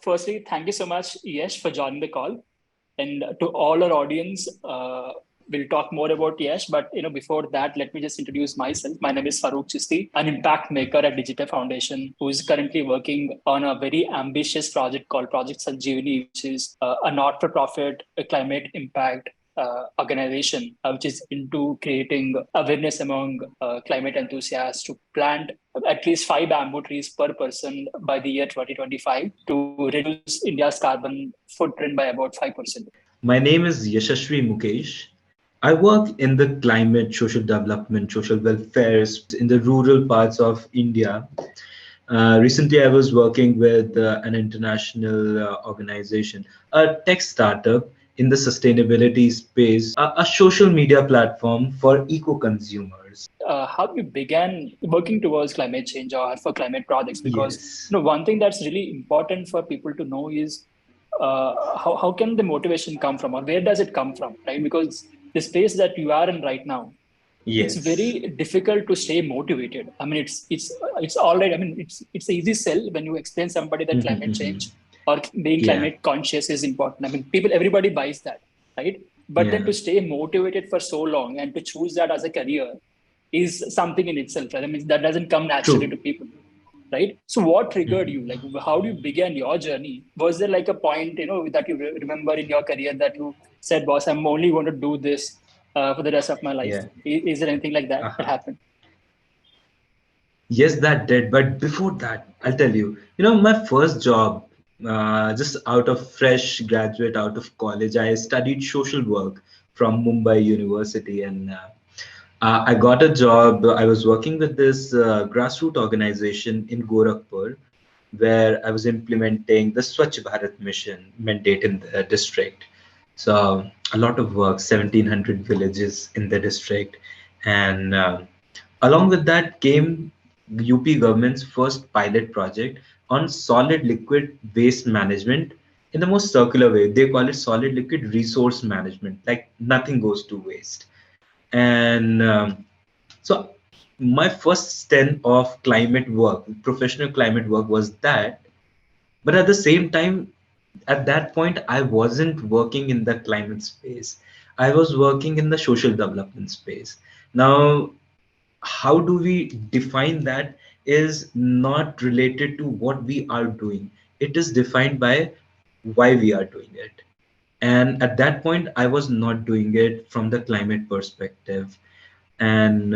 firstly, thank you so much, Yash, for joining the call. And to all our audience, we'll talk more about Yash. But before that, let me just introduce myself. My name is Farooq Chisty, an impact maker at Digipe Foundation, who is currently working on a very ambitious project called Project Sanjeevani, which is a not-for-profit climate impact organization, which is into creating awareness among climate enthusiasts to plant at least 5 bamboo trees per person by the year 2025 to reduce India's carbon footprint by about 5%. My name is Yashashvi Mukesh. I work in the climate, social development, social welfare in the rural parts of India. Recently, I was working with an international organization, a tech startup in the sustainability space, a social media platform for eco consumers. How you began working towards climate change or for climate projects? Because Yes, one thing that's really important for people to know is how can the motivation come from, or where does it come from, right? Because the space that you are in right now, it's yes, very difficult to stay motivated. I mean, it's all right. I mean, it's an easy sell when you explain somebody that climate change or being yeah, climate conscious is important. I mean, everybody buys that, right? But then yeah, to stay motivated for so long and to choose that as a career is something in itself, right? I mean, that doesn't come naturally true. to people, right? So what triggered you? Like, how do you began your journey? Was there like a point, that you remember in your career that you said, boss, I'm only going to do this for the rest of my life? Yeah. Is there anything like that that Uh-huh. happened? Yes, that did. But before that, I'll tell you, my first job, just out of fresh graduate out of college, I studied social work from Mumbai University. And I got a job. I was working with this grassroots organization in Gorakhpur, where I was implementing the Swachh Bharat mission mandate in the district. So a lot of work, 1,700 villages in the district. And along with that came UP government's first pilot project on solid liquid waste management in the most circular way. They call it solid liquid resource management, like nothing goes to waste. And so my first stint of climate work, professional climate work, was that. But at the same time, at that point, I wasn't working in the climate space. I was working in the social development space. Now, how do we define that is not related to what we are doing. It is defined by why we are doing it. And at that point, I was not doing it from the climate perspective. And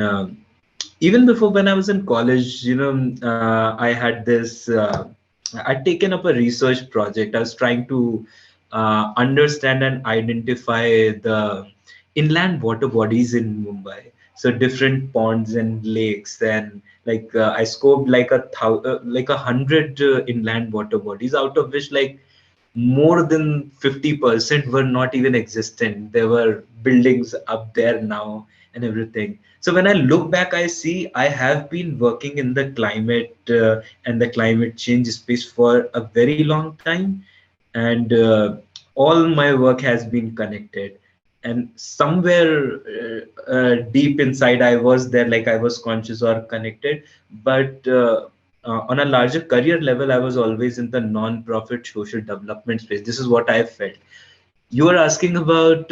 even before, when I was in college, I had this, I'd taken up a research project. I was trying to understand and identify the inland water bodies in Mumbai. So different ponds and lakes, and like I scoped like like 100 inland water bodies, out of which like more than 50% were not even existent. There were buildings up there now and everything. So when I look back, I see I have been working in the climate and the climate change space for a very long time. And all my work has been connected. And somewhere deep inside, I was there, like I was conscious or connected. But on a larger career level, I was always in the non-profit social development space. This is what I felt. You were asking about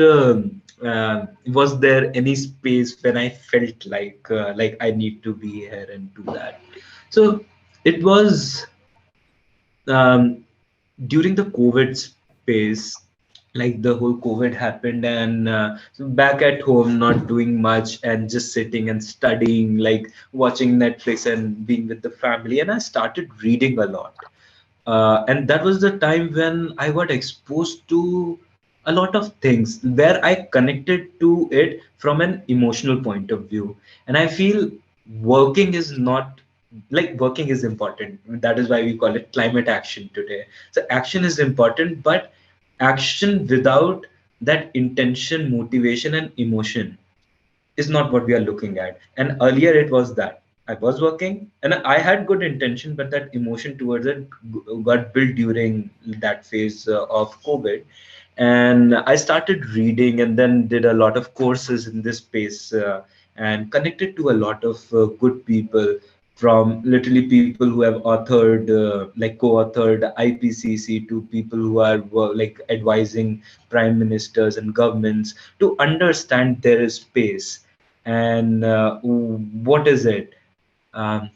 was there any space when I felt like I need to be here and do that. So it was um, during the COVID space, like the whole COVID happened, and so back at home, not doing much and just sitting and studying, like watching Netflix and being with the family. And I started reading a lot. And that was the time when I got exposed to a lot of things where I connected to it from an emotional point of view. And I feel working is not like working is important. That is why we call it climate action today. So action is important, but action without that intention, motivation, and emotion is not what we are looking at. And earlier it was that I was working and I had good intention, but that emotion towards it got built during that phase of COVID. And I started reading and then did a lot of courses in this space and connected to a lot of good people. from literally people who have authored, like co-authored IPCC, to people who are like advising prime ministers and governments to understand their space and what is it. um,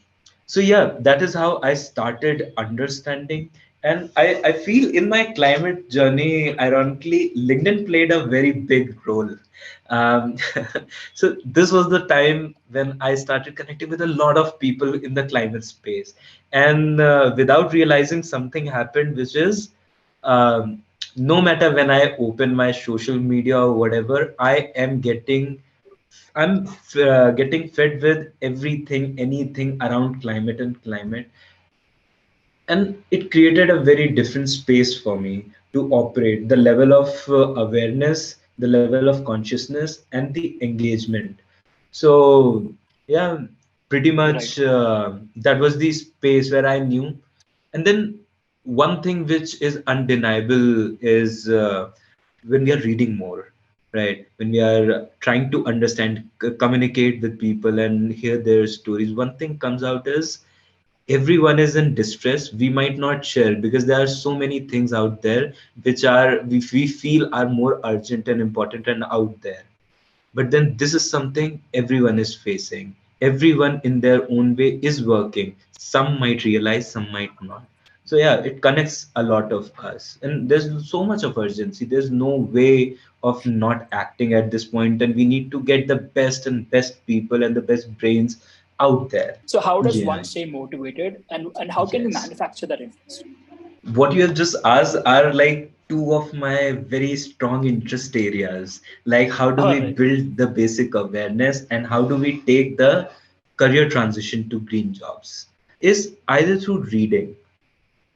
so yeah, that is how I started understanding. And I feel in my climate journey, ironically, LinkedIn played a very big role. Um, so this was the time when I started connecting with a lot of people in the climate space. And without realizing, something happened, which is, no matter when I open my social media or whatever, I'm getting fed with everything, anything around climate and climate, and it created a very different space for me to operate. The level of awareness, the level of consciousness, and the engagement. So yeah, pretty much Right. that was the space where I knew. And then one thing which is undeniable is when we are reading more, right? When we are trying to understand, communicate with people, and hear their stories, one thing comes out is everyone is in distress. We might not share because there are so many things out there which are we feel are more urgent and important and out there. But then this is something everyone is facing. Everyone in their own way is working. Some might realize, some might not. So yeah, it connects a lot of us. And there's so much of urgency. There's no way of not acting at this point, and we need to get the best and best people and the best brains out there. So how does Yeah. one stay motivated, and how can we Yes. manufacture that interest? What you have just asked are like two of my very strong interest areas. Like, how do All we right. build the basic awareness and how do we take the career transition to green jobs? Is either through reading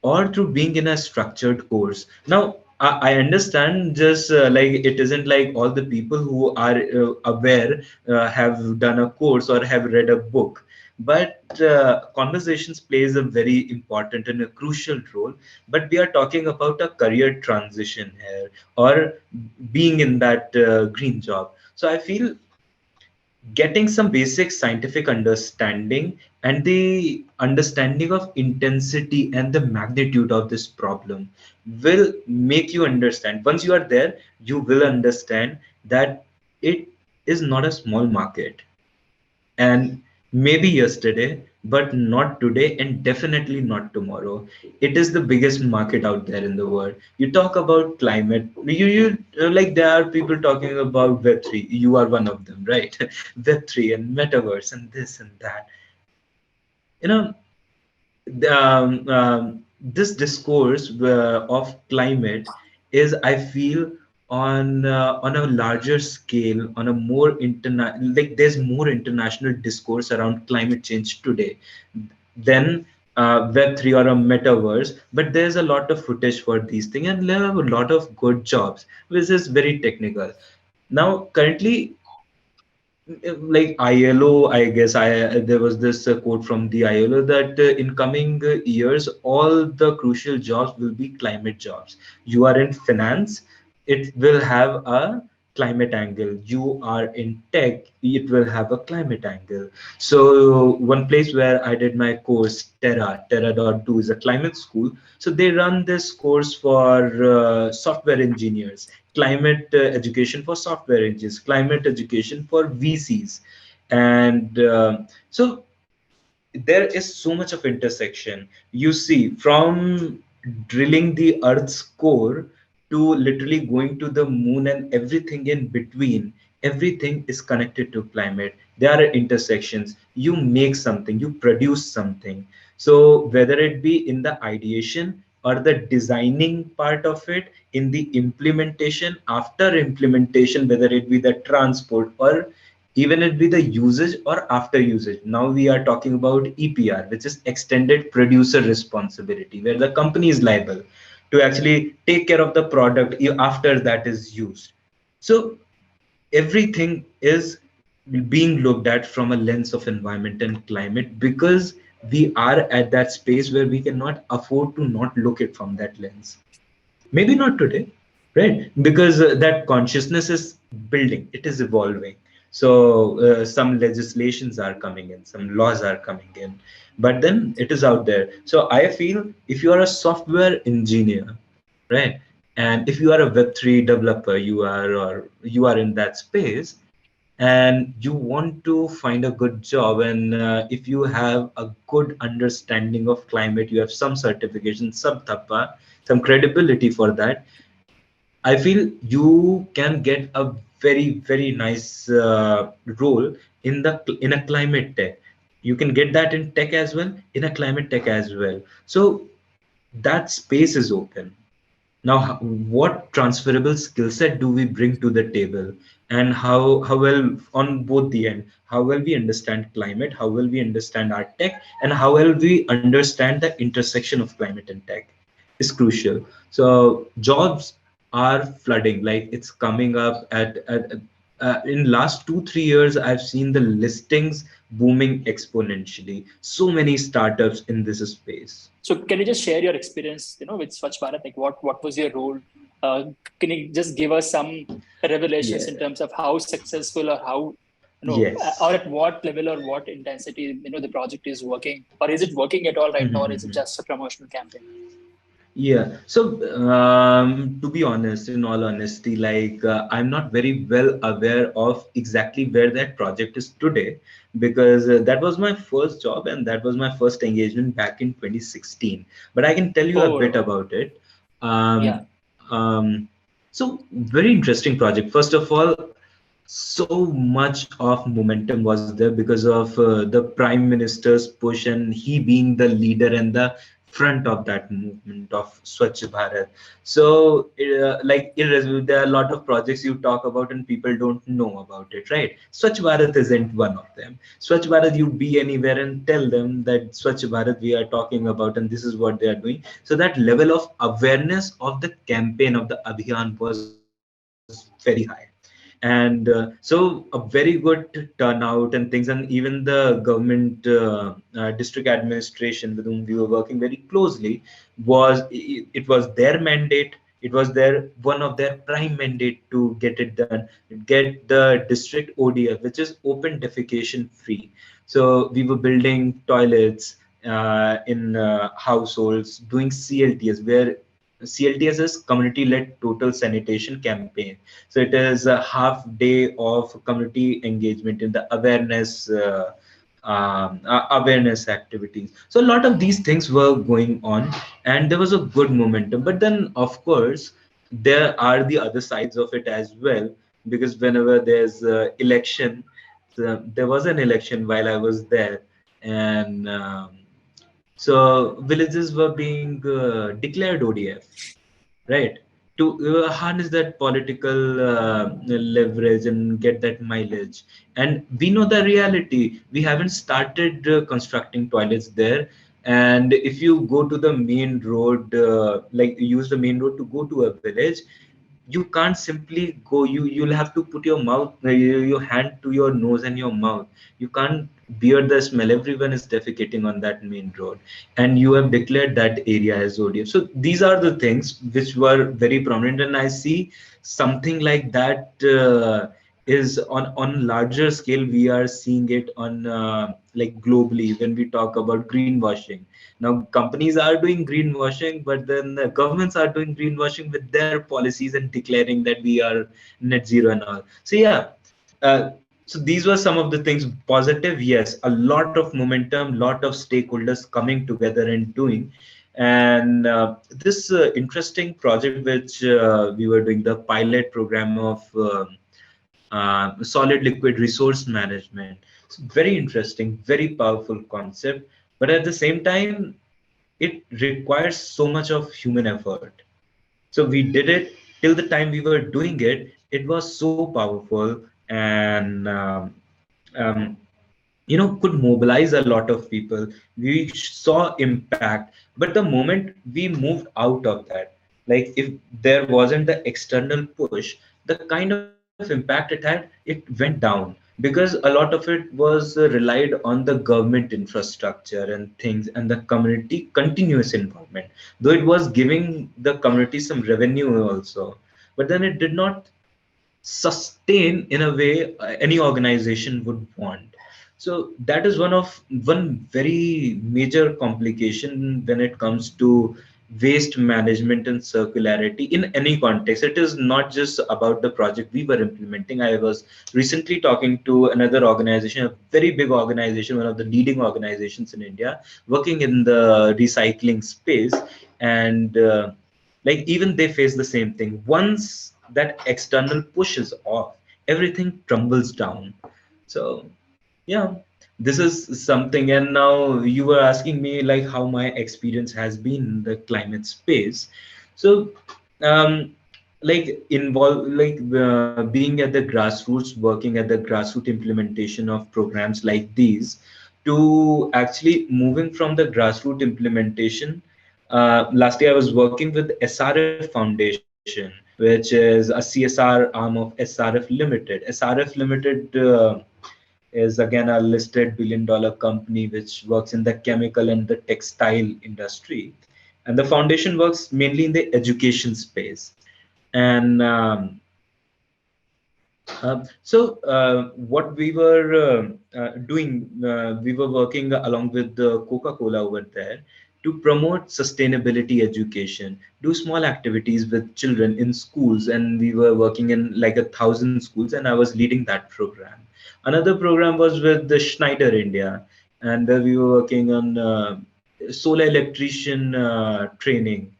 or through being in a structured course. Now, I understand, just like it isn't like all the people who are aware have done a course or have read a book, but conversations plays a very important and a crucial role. But we are talking about a career transition here, or being in that green job. So I feel getting some basic scientific understanding and the understanding of intensity and the magnitude of this problem will make you understand. Once you are there, you will understand that it is not a small market, and maybe yesterday, but not today, and definitely not tomorrow. It is the biggest market out there in the world. You talk about climate, you like there are people talking about Web3. You are one of them, right? Web3 and metaverse and this and that. You know, this discourse of climate is, I feel, on a larger scale, on a more like there's more international discourse around climate change today than Web3 or a metaverse. But there's a lot of footage for these things, and there are a lot of good jobs, which is very technical. Now, currently, like ILO, I guess there was this quote from the ILO that in coming years, all the crucial jobs will be climate jobs. You are in finance, it will have a climate angle. You are in tech, it will have a climate angle. So one place where I did my course, Terra.do is a climate school. So they run this course for software engineers, climate education for software engineers, climate education for VCs. And so there is so much of intersection. You see, from drilling the Earth's core to literally going to the moon and everything in between, everything is connected to climate. There are intersections. You make something, you produce something. So whether it be in the ideation or the designing part of it, in the implementation, after implementation, whether it be the transport or even it be the usage or after usage. Now we are talking about EPR, which is extended producer responsibility, where the company is liable to actually take care of the product after that is used. So everything is being looked at from a lens of environment and climate, because we are at that space where we cannot afford to not look it from that lens. Maybe not today, right? Because that consciousness is building, it is evolving. So some legislations are coming in, some laws are coming in, but then it is out there. So I feel if you are a software engineer, right, and if you are a Web3 developer, you are in that space, and you want to find a good job, and if you have a good understanding of climate, you have some certification, some thappa, some credibility for that, I feel you can get a very nice role in a climate tech. You can get that in tech as well, in a climate tech as well. So that space is open. Now, what transferable skill set do we bring to the table, and how well on both the end, how well we understand climate, how well we understand our tech, and how well we understand the intersection of climate and tech is crucial. So jobs are flooding, like it's coming up in last 2 3 years. I've seen the listings booming exponentially. So many startups in this space. So can you just share your experience, with Swachh Bharat? Like what was your role? Can you just give us some revelations in Yeah. terms of how successful or how, or Yes. at what level or what intensity, the project is working, or is it working at all right now, or is it just a promotional campaign? Yeah. So, to be honest, in all honesty, like I'm not very well aware of exactly where that project is today, because that was my first job and that was my first engagement back in 2016. But I can tell you a bit Oh, about it. yeah. Um, so, very interesting project. First of all, so much of momentum was there because of the prime minister's push, and he being the leader and the front of that movement of Swachh Bharat. So there are a lot of projects you talk about and people don't know about it, right? Swachh Bharat isn't one of them. Swachh Bharat, you be anywhere and tell them that Swachh Bharat we are talking about and this is what they are doing. So that level of awareness of the campaign of the Abhiyan was very high, and so a very good turnout and things, and even the government district administration with whom we were working very closely it was their mandate, it was their one of their prime mandate to get it done, get the district ODF, which is open defecation free. So we were building toilets in households, doing CLTS, where CLTS is community led total sanitation campaign. So it is a half day of community engagement in the awareness activities. So a lot of these things were going on, and there was a good momentum. But then, of course, there are the other sides of it as well, because whenever there's election, there was an election while I was there, and so villages were being declared ODF, right? To harness that political leverage and get that mileage. And we know the reality. We haven't started constructing toilets there. And if you go to the main road, like use the main road to go to a village, you can't simply go. You'll have to put your mouth, your hand to your nose and your mouth. You can't bear the smell. Everyone is defecating on that main road, and you have declared that area as ODF. So these are the things which were very prominent, and I see something like that is on larger scale. We are seeing it on like globally when we talk about greenwashing. Now companies are doing greenwashing, but then the governments are doing greenwashing with their policies and declaring that we are net zero and all. So yeah, so these were some of the things. Positive, yes, a lot of momentum, lot of stakeholders coming together and doing. And this interesting project which we were doing, the pilot program of solid liquid resource management. It's very interesting, very powerful concept, but at the same time, it requires so much of human effort. So we did it. Till the time we were doing it, it was so powerful, and could mobilize a lot of people. We saw impact, but the moment we moved out of that, like if there wasn't the external push, the kind of impact it had, it went down, because a lot of it was relied on the government infrastructure and things and the community continuous involvement, though it was giving the community some revenue also, but then it did not sustain in a way any organization would want. So that is one very major complication when it comes to waste management and circularity in any context. It is not just about the project we were implementing. I was recently talking to another organization, a very big organization, one of the leading organizations in India, working in the recycling space, and like even they face the same thing. Once that external push is off, everything crumbles down. So yeah, this is something. And now you were asking me like how my experience has been in the climate space. So um being at the grassroots, working at the grassroots implementation of programs like these, to actually moving from the grassroots implementation. Last year I was working with SRF Foundation, which is a CSR arm of SRF Limited. SRF Limited is again a listed billion-dollar company which works in the chemical and the textile industry. And the foundation works mainly in the education space. And what we were doing, we were working along with the Coca-Cola over there to promote sustainability education, do small activities with children in schools, and we were working in like 1,000 schools, and I was leading that program. Another program was with the Schneider India, and we were working on solar electrician training.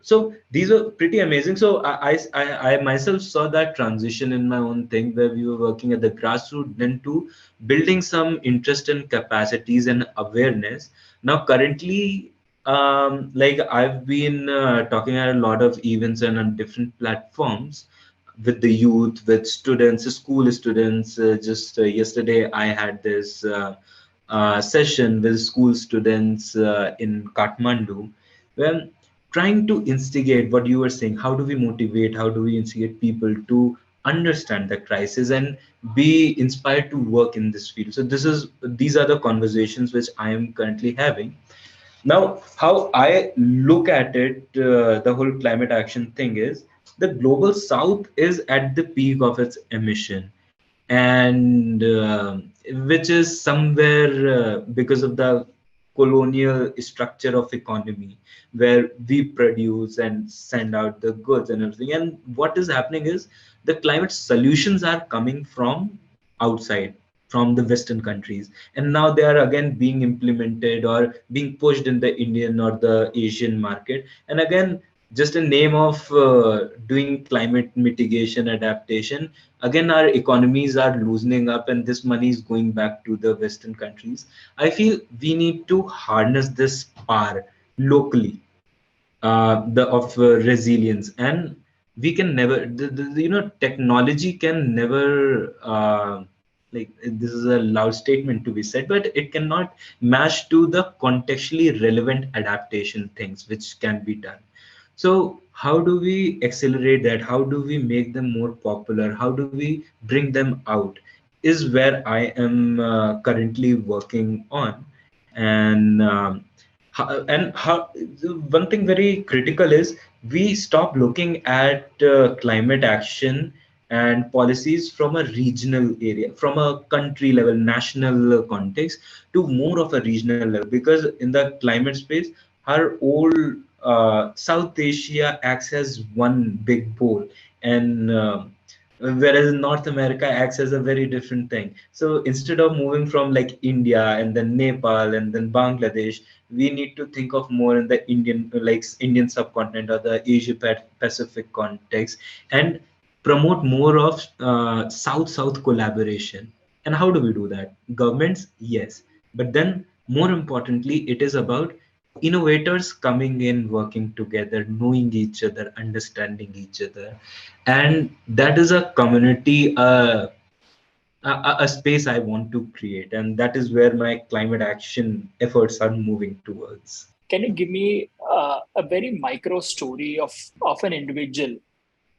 So these are pretty amazing. So I myself saw that transition in my own thing, where we were working at the grassroots, then to building some interest and capacities and awareness. Now currently, like I've been talking at a lot of events and on different platforms with the youth, with students, school students. Just yesterday, I had this session with school students in Kathmandu, where trying to instigate what you were saying. How do we motivate? How do we instigate people to understand the crisis and be inspired to work in this field? So these are the conversations which I am currently having. Now, how I look at it, the whole climate action thing is the global south is at the peak of its emission, and which is somewhere because of the colonial structure of economy, where we produce and send out the goods and everything. And what is happening is the climate solutions are coming from outside, from the western countries, and now they are again being implemented or being pushed in the Indian or the Asian market. And again, just a name of doing climate mitigation adaptation, again our economies are loosening up and this money is going back to the western countries. I feel we need to harness this power locally, the of resilience. And we can never technology can never like this is a loud statement to be said, but it cannot match to the contextually relevant adaptation things which can be done. So how do we accelerate that? How do we make them more popular? How do we bring them out? Is where I am currently working on. And how one thing very critical is we stop looking at climate action and policies from a regional area, from a country level, national context, to more of a regional level. Because in the climate space, our whole South Asia acts as one big pole, and whereas North America acts as a very different thing. So instead of moving from like India and then Nepal and then Bangladesh, we need to think of more in the Indian, like Indian subcontinent or the Asia Pacific context, and promote more of South-South collaboration. And how do we do that? Governments, yes, but then more importantly, it is about innovators coming in, working together, knowing each other, understanding each other. And that is a community, a space I want to create, and that is where my climate action efforts are moving towards. Can you give me a very micro story of an individual,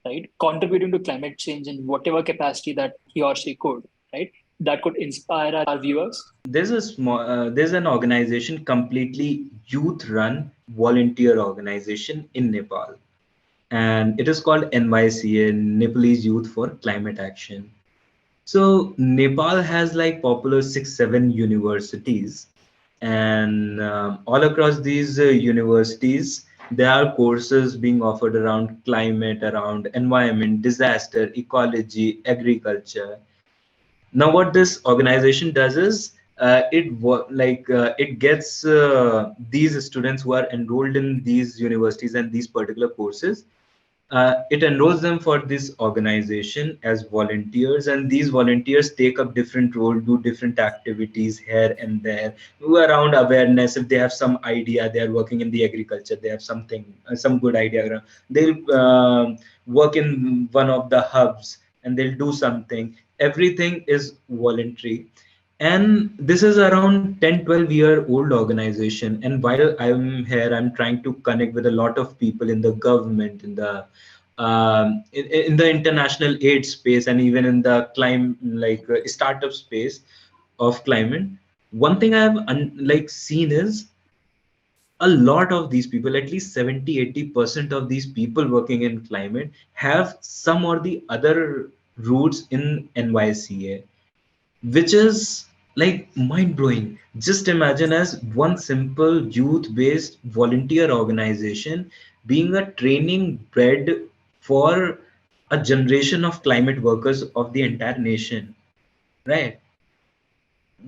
right, contributing to climate change in whatever capacity that he or she could, right, that could inspire our viewers? There's an organization, completely youth run volunteer organization in Nepal. and it is called NYCA, Nepalese Youth for Climate Action. So Nepal has like popular 6, 7 universities, and all across these universities, there are courses being offered around climate, around environment, disaster, ecology, agriculture. Now what this organization does is it gets these students who are enrolled in these universities and these particular courses, it enrolls them for this organization as volunteers, and these volunteers take up different roles, do different activities here and there, do around awareness. If they have some idea, they are working in the agriculture, they have something, some good idea around, they'll work in one of the hubs and they'll do something. Everything is voluntary, and this is around 10, 12 year old organization. And while I'm here, I'm trying to connect with a lot of people in the government, in the in the international aid space, and even in the climate, startup space of climate. One thing I've seen is a lot of these people, at least 70, 80% of these people working in climate have some or the other roots in NYCA, which is like mind blowing. Just imagine as one simple youth based volunteer organization being a training bed for a generation of climate workers of the entire nation, right?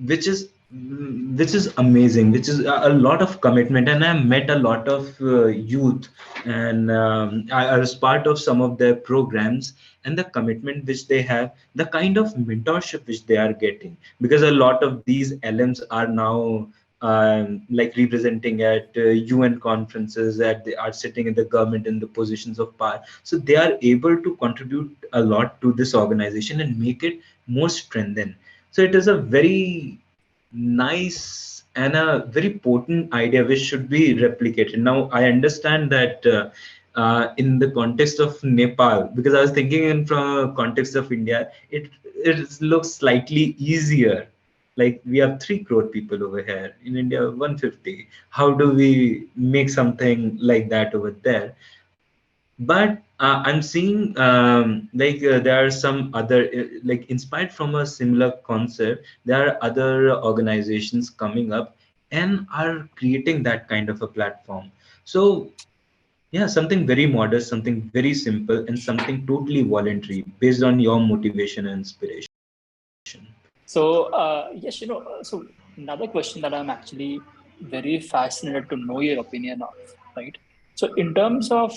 Which is which is amazing, which is a lot of commitment. And I met a lot of youth, and I was part of some of their programs, and the commitment which they have, the kind of mentorship which they are getting, because a lot of these LMs are now representing at UN conferences, that they are sitting in the government in the positions of power, so they are able to contribute a lot to this organization and make it more strengthened. So it is a very nice and a very potent idea which should be replicated. Now, I understand that in the context of Nepal, because I was thinking in from context of India, it looks slightly easier. Like we have 3 crore people over here in India, 150. How do we make something like that over there? But I'm seeing there are some other inspired from a similar concept, there are other organizations coming up and are creating that kind of a platform. So yeah, something very modest, something very simple, and something totally voluntary based on your motivation and inspiration. So, yes, so another question that I'm actually very fascinated to know your opinion of, right? So, in terms of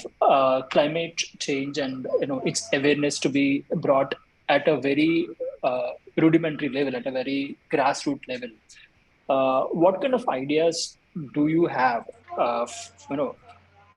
climate change and its awareness to be brought at a very rudimentary level, at a very grassroots level, what kind of ideas do you have,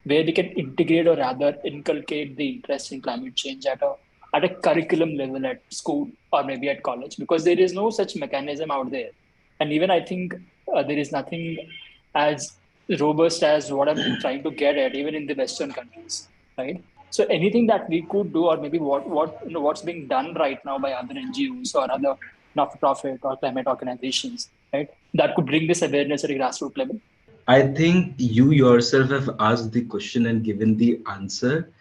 where we can integrate or rather inculcate the interest in climate change at a curriculum level at school or maybe at college, because there is no such mechanism out there. And even I think there is nothing as robust as what I'm trying to get at, even in the Western countries, right? So anything that we could do, or maybe what's being done right now by other NGOs or other not-for-profit or climate organizations, right? That could bring this awareness at a grassroots level. I think you yourself have asked the question and given the answer.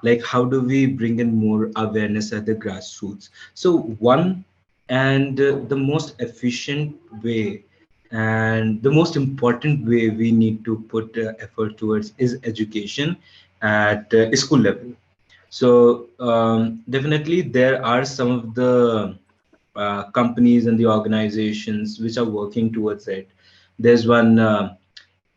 Like how do we bring in more awareness at the grassroots? So one, and the most efficient way and the most important way we need to put effort towards is education at school level. So definitely there are some of the companies and the organizations which are working towards it. There's one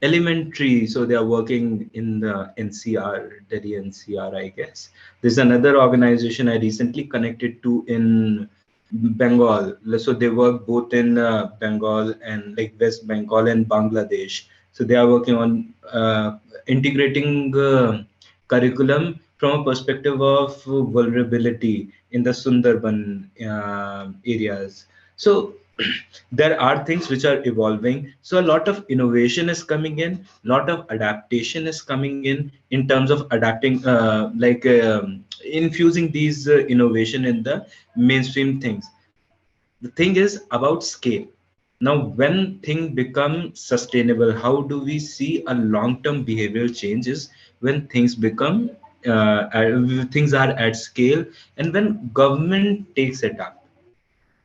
elementary, so they are working in the NCR, Delhi NCR, I guess. There's another organization I recently connected to in Bengal. So they work both in Bengal and like West Bengal and Bangladesh. So they are working on integrating curriculum from a perspective of vulnerability in the Sundarban areas. So there are things which are evolving. So a lot of innovation is coming in, a lot of adaptation is coming in terms of adapting, infusing these innovation in the mainstream things. The thing is about scale. Now, when things become sustainable, how do we see a long-term behavioral changes when things become things are at scale and when government takes it up?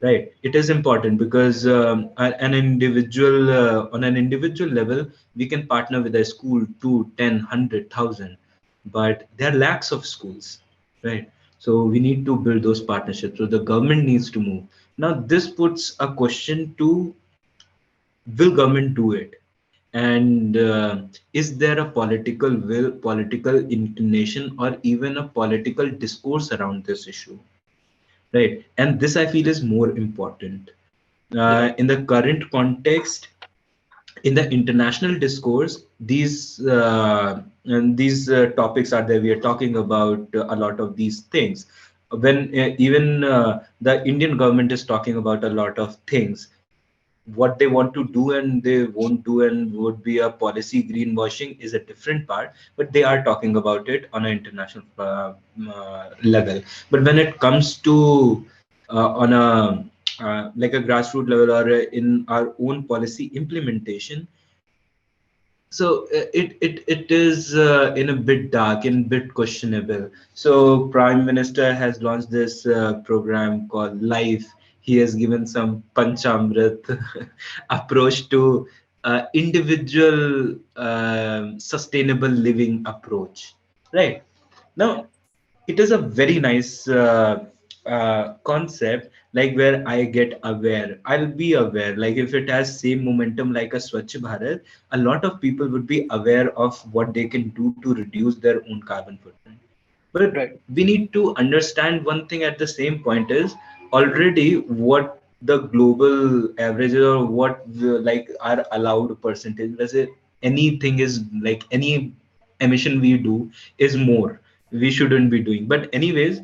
Right, it is important because an individual on an individual level, we can partner with a school, 2, 10, 100,000, but there are lacks of schools, right? So we need to build those partnerships. So the government needs to move. Now, this puts a question to: will government do it? And is there a political will, political inclination, or even a political discourse around this issue? Right, and this I feel is more important Right. in the current context. In the international discourse, these topics are there. We are talking about a lot of these things. When even the Indian government is talking about a lot of things, what they want to do and they won't do and would be a policy greenwashing is a different part, but they are talking about it on an international level. But when it comes to on a like a grassroots level or in our own policy implementation, so it is in a bit dark and bit questionable. So Prime Minister has launched this program called Life. He has given some Panchamrit approach to individual sustainable living approach. Right now, it is a very nice concept, like where I get aware, I'll be aware, like if it has same momentum like a Swachh Bharat, a lot of people would be aware of what they can do to reduce their own carbon footprint. But Right. we need to understand one thing at the same point is already what the global average or what like our allowed percentage. Let's say anything is like any emission we do is more, we shouldn't be doing. But anyways,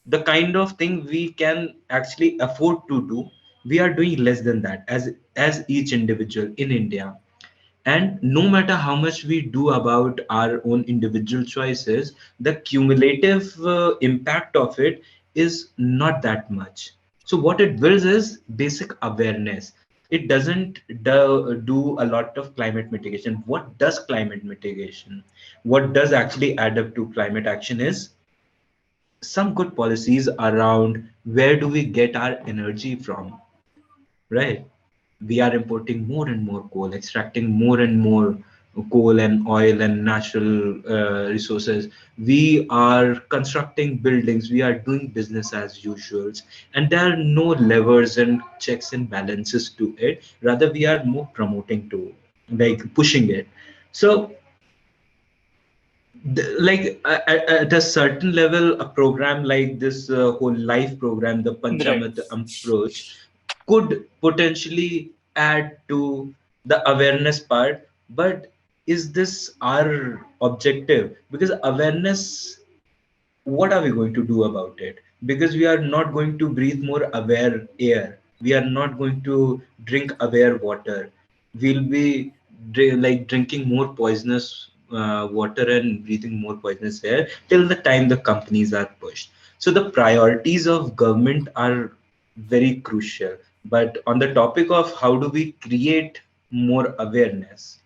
the kind of thing we can actually afford to do, we are doing less than that as each individual in India. And no matter how much we do about our own individual choices, the cumulative impact of it is not that much. So what it builds is basic awareness. It doesn't do a lot of climate mitigation. What does climate mitigation? What does actually add up to climate action is some good policies around where do we get our energy from, right? We are importing more and more coal, extracting more and more coal and oil and natural resources. We are constructing buildings, we are doing business as usual, and there are no levers and checks and balances to it. Rather, we are more promoting to, like pushing it. So like at a certain level, a program like this whole life program, the Right. Panchamat approach, could potentially add to the awareness part. But is this our objective? Because awareness, what are we going to do about it? Because we are not going to breathe more aware air, we are not going to drink aware water, we'll be like drinking more poisonous water and breathing more poisonous air till the time the companies are pushed. So the priorities of government are very crucial. But on the topic of how do we create more awareness,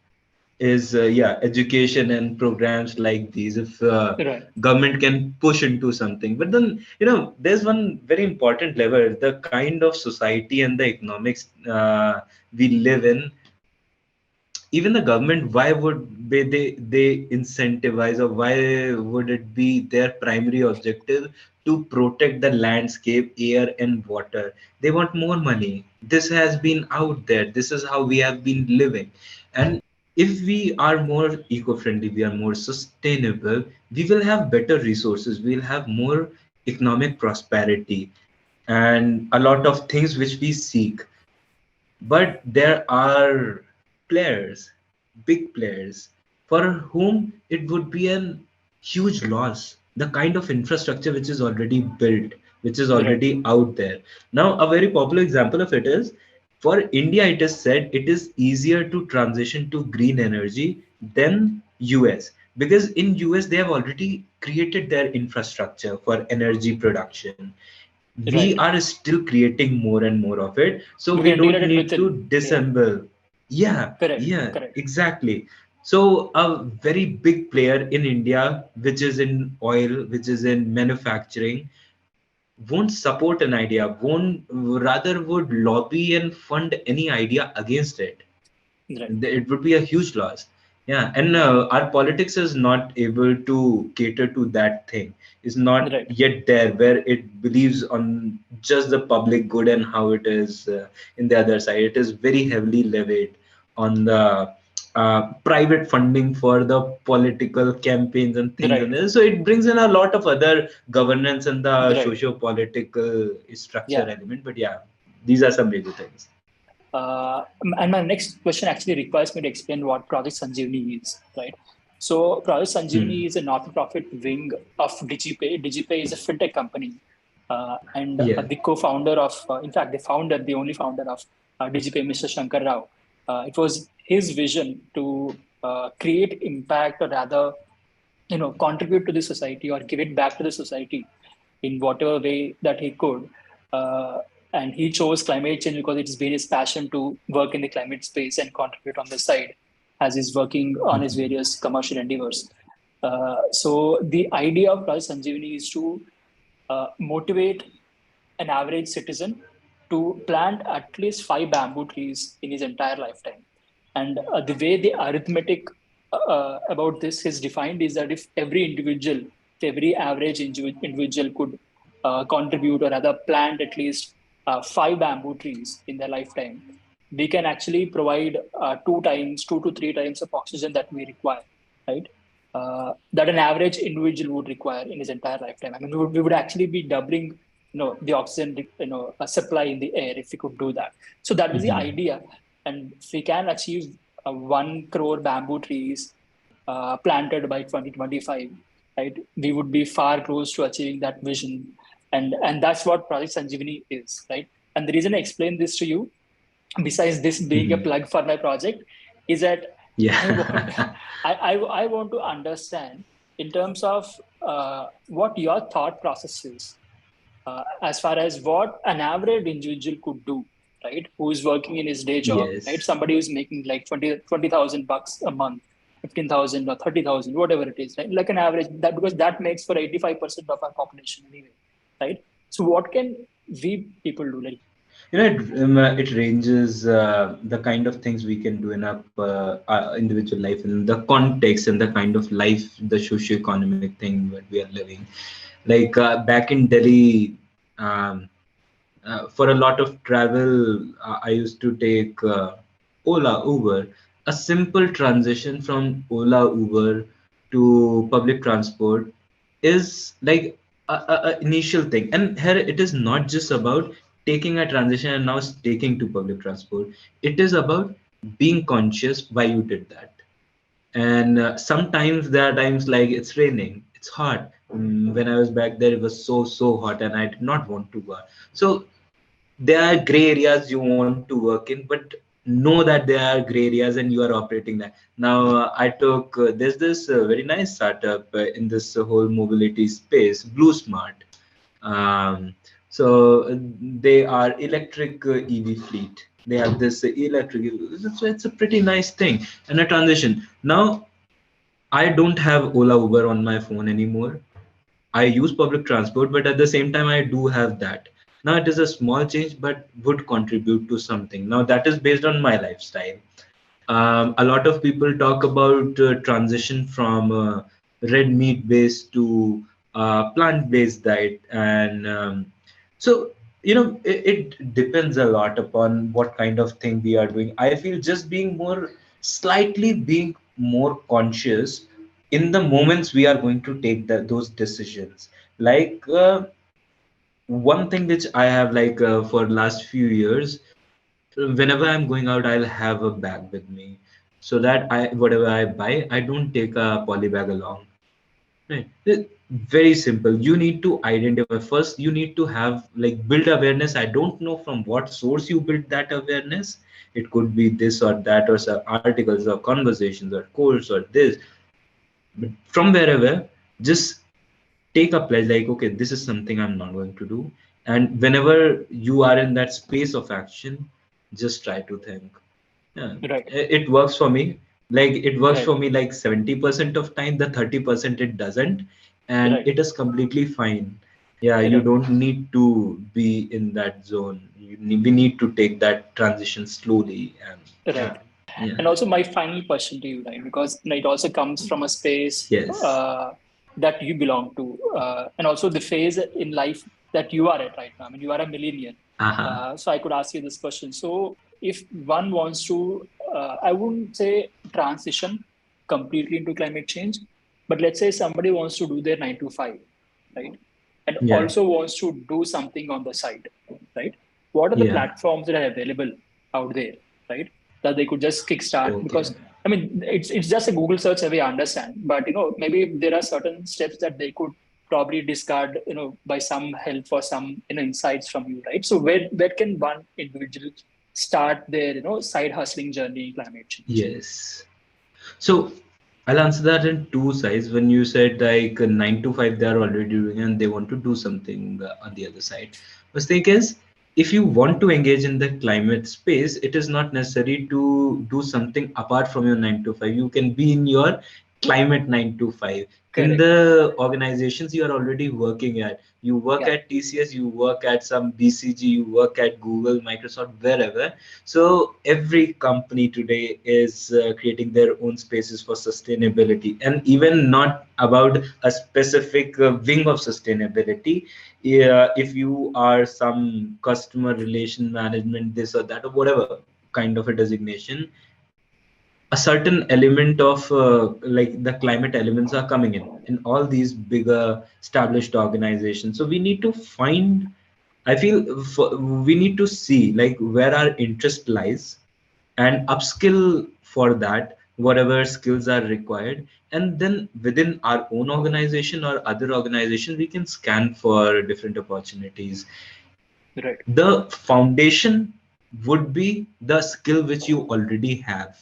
is yeah, education and programs like these. If Right. government can push into something, but then there's one very important level: the kind of society and the economics we live in. Even the government, why would they incentivize, or why would it be their primary objective to protect the landscape, air and water? They want more money. This has been out there, this is how we have been living. And if we are more eco-friendly, we are more sustainable, we will have better resources, we'll have more economic prosperity and a lot of things which we seek. But there are players, big players, for whom it would be an huge loss. The kind of infrastructure which is already built, which is Right. already out there. Now, a very popular example of it is for India, it is said it is easier to transition to green energy than US, because in US they have already created their infrastructure for energy production. we Right. are still creating more and more of it, so We we can don't integrate it need to within. Yeah. disassemble. Yeah, Correct. yeah, Correct. exactly. So a very big player in India, which is in oil, which is in manufacturing, won't support an idea, won't, rather would lobby and fund any idea against it. Right. It would be a huge loss. Yeah, and our politics is not able to cater to that thing. It's not Right. yet there where it believes on just the public good and how it is in the other side. It is very heavily levied on the private funding for the political campaigns and things, Right. and so it brings in a lot of other governance and the Right. socio-political structure Yeah. element. But yeah, these are some major things. And my next question actually requires me to explain what Project Sanjeevani is, right? So, Project Hmm. Sanjeevani is a not-for-profit wing of Digipe. Digipe is a fintech company, and Yeah. the co-founder of, in fact, the only founder of Digipe, Mr. Shankar Rao. It was his vision to create impact, or rather, contribute to the society or give it back to the society in whatever way that he could. Uh, and he chose climate change because it's been his passion to work in the climate space and contribute on the side as he's working on his various commercial endeavors. So the idea of Project Sanjeevani is to motivate an average citizen to plant at least 5 bamboo trees in his entire lifetime. And the way the arithmetic about this is defined is that if every average individual could contribute or rather plant at least 5 bamboo trees in their lifetime, we can actually provide 2 to 3 times of oxygen that we require, right? That an average individual would require in his entire lifetime. I mean, we would actually be doubling, the oxygen, supply in the air if we could do that. So that was the idea, and if we can achieve 1 crore bamboo trees planted by 2025, right? We would be far close to achieving that vision, and that's what Project Sanjeevani is, right? And the reason I explain this to you, besides this being a Mhm. plug for my project, is that I want Yeah. I want to understand in terms of what your thought process is, as far as what an average individual could do, right? Who is working in his day job, right? Yes. Somebody who's making like 20,000 bucks a month, 15,000 or 30,000, whatever it is, right? Like an average, that because that makes for 85% of our population anyway, right? So what can we people do? Like, It ranges the kind of things we can do in our individual life and the context and the kind of life, the socio-economic thing that we are living. Like back in Delhi, um, for a lot of travel, I used to take Ola, Uber. A simple transition from Ola, Uber to public transport is like a initial thing. And here it is not just about taking a transition and now sticking to public transport. It is about being conscious why you did that. And sometimes there are times like it's raining, it's hot. When I was back there, it was so hot, and I did not want to go. So there are gray areas you want to work in, but know that there are gray areas and you are operating that. Now I took there's this very nice startup in this whole mobility space, Blue Smart. So they are electric EV fleet. They have this electric, so it's a pretty nice thing and a transition. Now I don't have Ola Uber on my phone anymore. I use public transport, but at the same time, I do have that. Now, it is a small change, but would contribute to something. Now, that is based on my lifestyle. A lot of people talk about transition from red meat based to plant based diet, and so it depends a lot upon what kind of thing we are doing. I feel just being more slightly being more conscious in the moments we are going to take those decisions. Like one thing which I have like for last few years, whenever I'm going out, I'll have a bag with me so that I whatever I buy, I don't take a poly bag along. Right. Very simple. You need to identify first. You need to have like build awareness. I don't know from what source you build that awareness. It could be this or that, or some articles or conversations or course or this. But from wherever, just take a pledge like, okay, this is something I'm not going to do, And whenever you are in that space of action, just try to think. Yeah, Right. it works for me. Like it works Right. for me like 70% of time, the 30% it doesn't, and Right. it is completely fine. Yeah, you Right. don't need to be in that zone. We need to take that transition slowly, and yeah, Right. yeah, And also, my final question to you, right? Because it also comes from a space yes, that you belong to, and also the phase in life that you are at right now. I mean, you are a millennial. uh-huh, So I could ask you this question. So, if one wants to, I wouldn't say transition completely into climate change, but let's say somebody wants to do their 9 to 5, right? And yeah, also wants to do something on the side, right? What are the yeah, platforms that are available out there, right? That they could just kickstart, okay, because I mean it's just a Google search away, I understand, but maybe there are certain steps that they could probably discard, by some help or some insights from you, right? So where can one individual start their side hustling journey in climate change? yes. So I'll answer that in two sides. When you said like 9 to 5, they are already doing and they want to do something on the other side. First thing is, if you want to engage in the climate space, it is not necessary to do something apart from your 9 to 5. You can be in your climate 9 to 5 in Correct. the organizations you are already working at. You work Yeah. at TCS, you work at some BCG, you work at Google, Microsoft, wherever. So every company today is creating their own spaces for sustainability, and even not about a specific wing of sustainability. Yeah, if you are some customer relation management, this or that, or whatever kind of a designation, a certain element of like the climate elements are coming in all these bigger established organizations. So we need to find, I feel, we need to see like where our interest lies and upskill for that whatever skills are required, and then within our own organization or other organization we can scan for different opportunities. Right. The foundation would be the skill which you already have.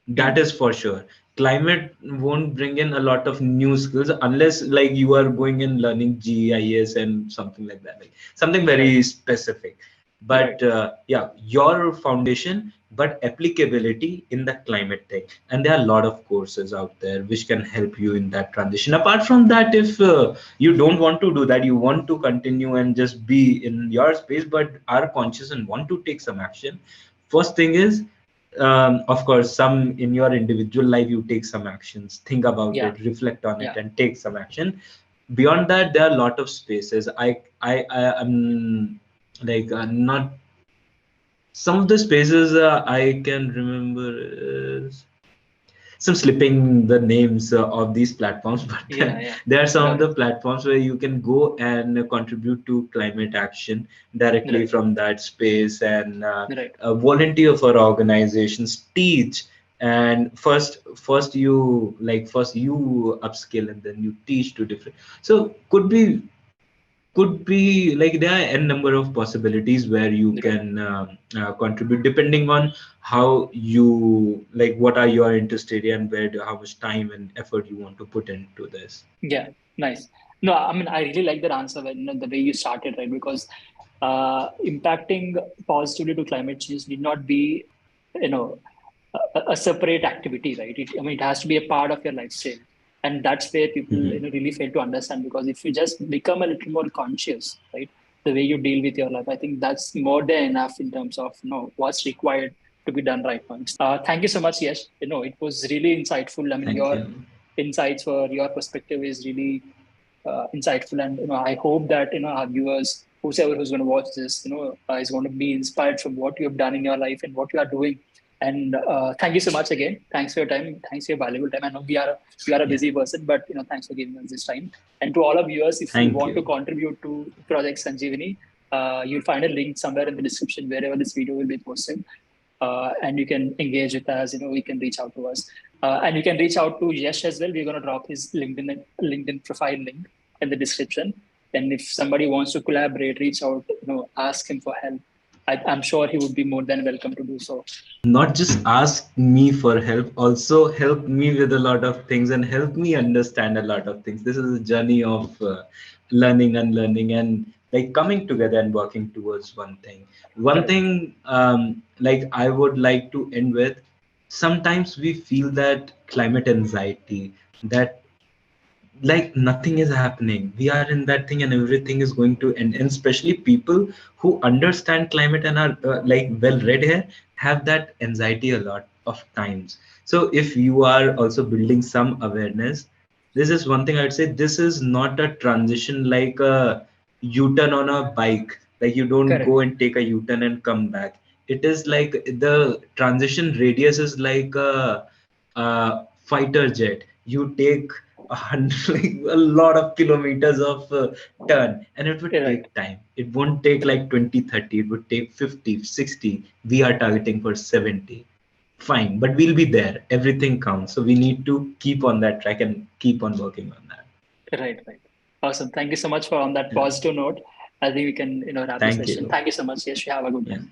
That Hmm. is for sure. Climate won't bring in a lot of new skills unless like you are going and learning GIS and something like that, like something Right. very specific. Right. But yeah, your foundation, but applicability in the climate thing. And there are a lot of courses out there which can help you in that transition. Apart from that, if you don't want to do that, you want to continue and just be in your space, but are conscious and want to take some action. First thing is, of course, some in your individual life, you take some actions, think about Yeah. it, reflect on it, Yeah. and take some action. Beyond that, there are a lot of spaces. I am like not some of the spaces I can remember is some slipping the names of these platforms, but Yeah. then Yeah. there are some of Got it. the platforms where you can go and contribute to climate action directly Right. from that space, and Right. volunteer for organizations, teach. And first you like first you upskill and then you teach to different. So could be like there are n number of possibilities where you Right. can contribute depending on how you like what are your interest area and how much time and effort you want to put into this. Yeah, nice. No, I mean, I really like that answer when the way you started, right? Because impacting positively to climate change need not be, you know, a separate activity, right? I mean, it has to be a part of your lifestyle, and that's where people, Mhm. really fail to understand. Because if you just become a little more conscious, right, the way you deal with your life, I think that's more than enough in terms of what's required to be done right now. Thank you so much. Yes, it was really insightful. I mean, Thank your you. insights or your perspective is really insightful, and I hope that our viewers, whoever who's going to watch this, is going to be inspired from what you have done in your life and what you are doing. And thank you so much again. Thanks for your time. Thanks for your valuable time. I know we are a Yeah, busy person, but thanks for giving us this time. And to all of viewers, if you thank want to you. contribute to Project Sanjeevani, you'll find a link somewhere in the description wherever this video will be posted, and you can engage with us. You can reach out to us, and you can reach out to Yash as well. We're going to drop his LinkedIn profile link in the description. And if somebody wants to collaborate, reach out, ask him for help. I'm sure he would be more than welcome to do so. Not just ask me for help, also help me with a lot of things and help me understand a lot of things. This is a journey of learning, unlearning, and like coming together and working towards one thing. One Correct. thing, like I would like to end with, sometimes we feel that climate anxiety, that like nothing is happening, we are in that thing and everything is going to end. And especially people who understand climate and are like well read here have that anxiety a lot of times. So if you are also building some awareness, this is one thing I'd say, this is not a transition like a u-turn on a bike, like you don't go Correct. and take a u-turn and come back. It is like the transition radius is like a fighter jet. You take like a lot of kilometers of turn, and it would Right. take time. It won't take like 20, 30. It would take 50, 60. We are targeting for 70. Fine, but we'll be there. Everything counts. So we need to keep on that track and keep on working on that. Right. Right. Awesome. Thank you so much for on that Yeah. positive note. I think we can, wrap the Thank session. you. Thank you so much. Yes, you have a good Yeah. one.